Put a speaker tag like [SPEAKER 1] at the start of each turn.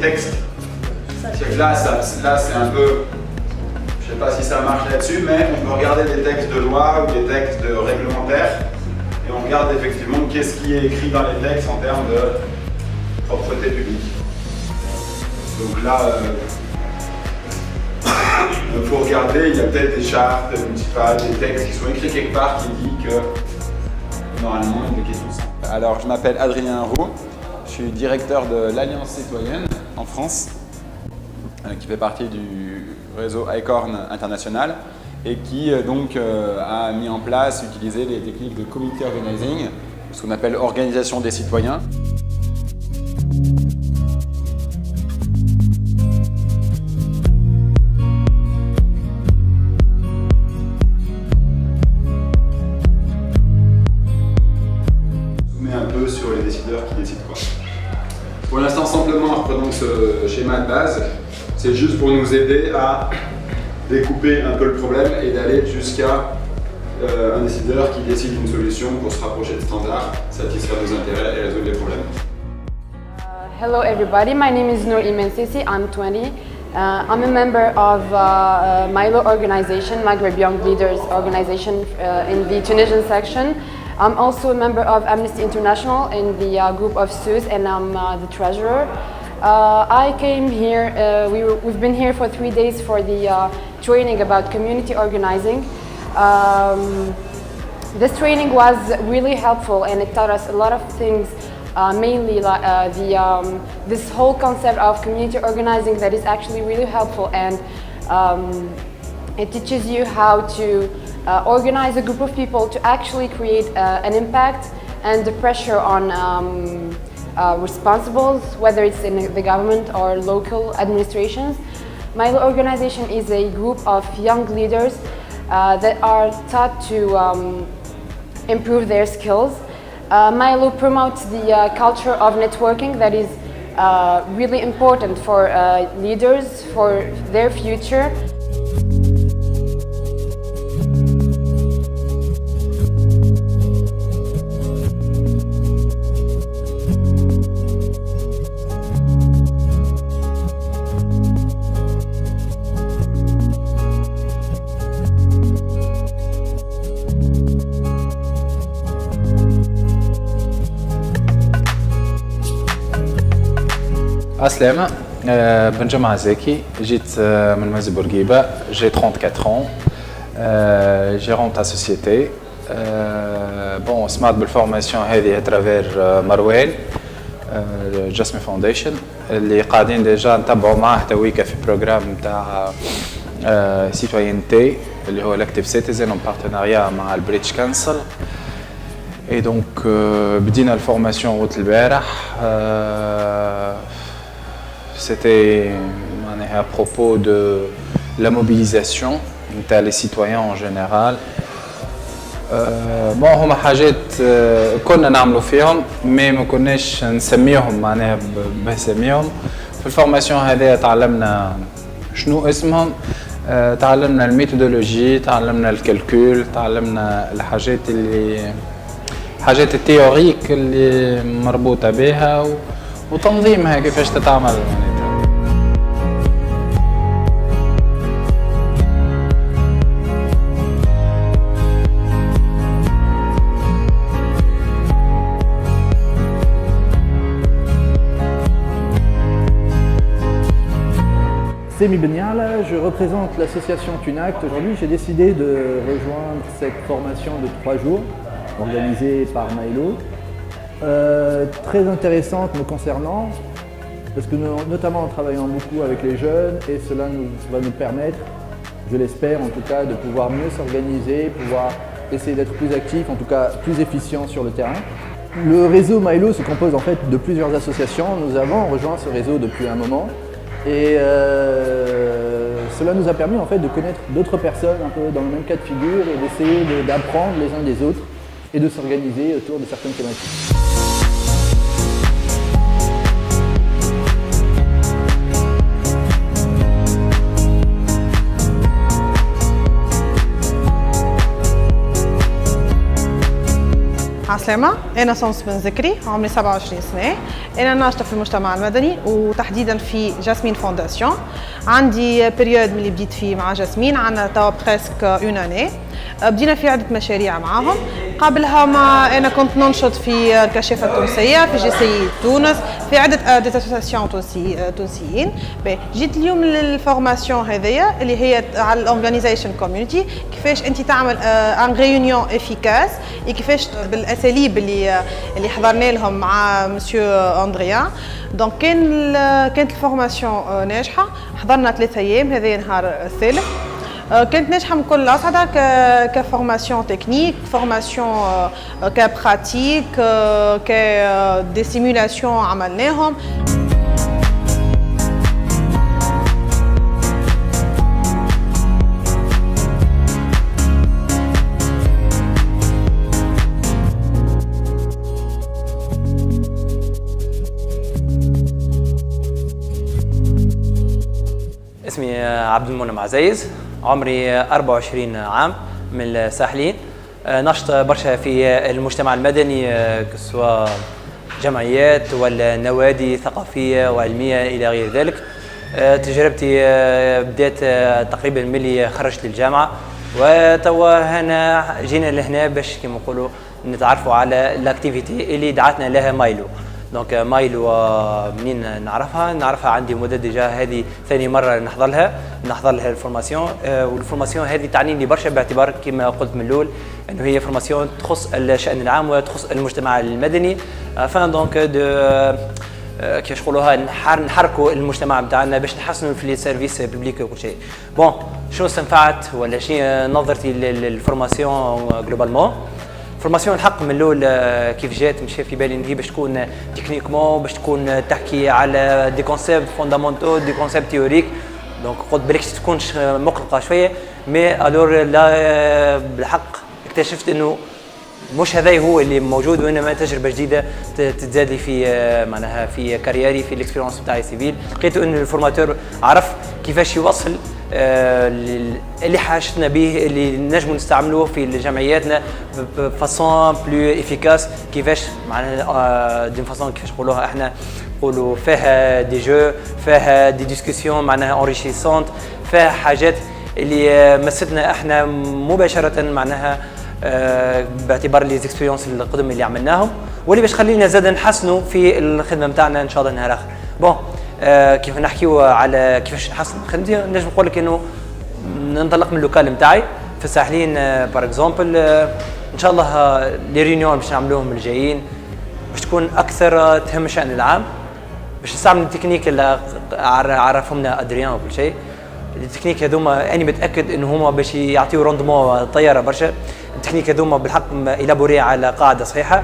[SPEAKER 1] textes. Là, c'est un peu, je ne sais pas si ça marche là-dessus, mais on peut regarder des textes de loi ou des textes réglementaires et on regarde effectivement qu'est-ce qui est écrit dans les textes en termes de propreté publique. Donc là, il faut regarder, il y a peut-être des chartes municipales, des textes qui sont écrits quelque part qui disent que normalement il y a des questions simples. Alors je m'appelle Adrien Roux, je suis directeur de l'Alliance citoyenne en France, qui fait partie du réseau ICORN international et qui donc a mis en place, utilisé les techniques de community organizing, ce qu'on appelle organisation des citoyens. Un peu sur les décideurs qui décident quoi. Pour l'instant, simplement, reprenons ce schéma de base. C'est juste pour nous aider à découper un peu le problème et d'aller jusqu'à un décideur qui décide une solution pour se rapprocher de standards, satisfaire nos intérêts et résoudre les problèmes.
[SPEAKER 2] Hello everybody, my name is Noor Iman Sisi, I'm 20. I'm a member of Milo organization, Maghreb Young Leaders organization in the Tunisian section. I'm also a member of Amnesty International in the group of SUS, and I'm the treasurer. I came here, we've been here for 3 days for the training about community organizing. This training was really helpful and it taught us a lot of things, mainly this whole concept of community organizing that is actually really helpful, and it teaches you how to organize a group of people to actually create an impact and the pressure on responsibles, whether it's in the government or local administrations. Milo organization is a group of young leaders that are taught to improve their skills. Milo promotes the culture of networking that is really important for leaders, for their future.
[SPEAKER 3] Aslem, Benjamin Zeki, جيت من مازي بورقيبة, j'ai 34 ans, gérant ta société. Bon, سمعت بالفورماسيون هذه à travers مروان, Jasmine Foundation, اللي قاعدين ديجا نتبعوا معاه تويكا في بروجرام نتاع citoyenneté اللي هو l'active citizen en partenariat مع البريتش كانسل. Et donc بدينا الفورماسيون غوت البارح. C'était à propos de la mobilisation des citoyens en général. Bon, هما حاجات كنا نعملوا فيهم mais ما كناش نسميهم معناها باساميهم. في الفورماسيون هذه تعلمنا شنو اسمهم، تعلمنا الميثودولوجي، تعلمنا الكالكول، تعلمنا الحاجات التيوريك اللي مربوطة بها وتنظيمها كيفاش تتعمل.
[SPEAKER 4] Semi Beniala, je représente l'association Tunact. Aujourd'hui, j'ai décidé de rejoindre cette formation de 3 jours organisée par Milo. Très intéressante me concernant, parce que notamment en travaillant beaucoup avec les jeunes, et cela va nous permettre, je l'espère en tout cas, de pouvoir mieux s'organiser, pouvoir essayer d'être plus actif, en tout cas plus efficient sur le terrain. Le réseau Milo se compose en fait de plusieurs associations. Nous avons rejoint ce réseau depuis un moment. Et cela nous a permis en fait de connaître d'autres personnes un peu dans le même cas de figure et d'essayer d'apprendre les uns des autres et de s'organiser autour de certaines thématiques.
[SPEAKER 5] عسلامة، أنا سونس بن ذكري، عمري 27 سنة. أنا ناشطة في المجتمع المدني وتحديداً في جاسمين فونداسيون. عندي بيريود من اللي بديت فيه مع جاسمين، عندنا توا بريسك اون اني. بدينا في عدة مشاريع معاهم. قبلها أنا كنت ننشط في الكشافة التونسية في جي سي تونس، في عدة ديسوسياسيون تونسيين. جيت اليوم للفورماسيون هذيا اللي هي على الاورغانيزيشن كوميونيتي، كيفاش انت تعمل ان ريونيون افيكاس، كيفاش بالاساليب اللي حضرنا لهم مع مسيو اندريا. دونك كانت الفورماسيون ناجحه، حضرنا 3 ايام، هذا النهار الثالث. كانت ناجحه من كل الاصعده، كفورماسيون تكنيك، فورماسيون كبراتيك، ك دي سيمولاسيون عملناهم.
[SPEAKER 6] اسمي عبد المنعم عزيز، عمري 24 عام، من الساحلين. نشط برشا في المجتمع المدني، سواء جمعيات ولا نوادي ثقافية وعلمية إلى غير ذلك. تجربتي بدأت تقريبا ملي خرجت للجامعة، وتوا هنا جينا لهنا باش كما نقولوا نتعرفوا على الاكتيفيتي اللي دعتنا لها مايلو. دونك مايلو منين نعرفها عندي مدة ديجا، هذه ثاني مرة نحضر لها الفورماسيون. والفورماسيون هذه تعني لي برشا، باعتبار كما قلت من الأول أنه هي فورماسيون تخص الشأن العام وتخص المجتمع المدني. فان دونك كيفاش نقولوها نحركوا المجتمع نتاعنا باش نحسنوا في السيرفيس بوبليك وكل شيء. بون شنو استنفعت ولا شنو نظرتي للفورماسيون جلوبالمون؟ فورماسيون الحق من الاول كيف جات مشى في بالي ان هي باش تكون تكنيكمون، باش تكون تحكي على دي كونسيبت فوندامونتو، دي كونسيبت تيوريك. دونك قلت بالك تكونش مقلقه شويه، مي الور لا بالحق اكتشفت انه مش هذا هو اللي موجود، وانما تجربه جديده تتزاد لي في معناها في كاريري، في الاكسبيرونس بتاعي سيفيل. لقيت انه الفورماتور عرف كيفاش يوصل اللي حاجتنا به، اللي نجموا نستعملوه في جمعياتنا بفاسون بلو افيكاس. كيفاش معناها دي فاسون كيفاش نقولوها احنا، نقولوا فيها دي جو، فيها دي ديسكسيون معناها اونريشيسونت، فيها حاجات اللي مستنا احنا مباشره معناها باعتبار لي زيكسبيريونس القدم اللي عملناهم، واللي باش خلينا زاد نحسنوا في الخدمه نتاعنا ان شاء الله نهار اخر. بون كيف نحكيو على كيفاش نحسن خدمتي، نجم نقول لك انه ننطلق من اللوكال نتاعي في الساحلين بار اكزومبل. ان شاء الله لي ريونيون باش نعملوهم الجايين باش تكون اكثر تهم الشان العام، باش نستعمل التكنيك اللي عرفهم لنا ادريان وكل شيء. التكنيك هذوما اني متاكد انه هما باش يعطيو روندمون طياره برشا. التكنيك هذوما بالحق الابوري على قاعده صحيحه.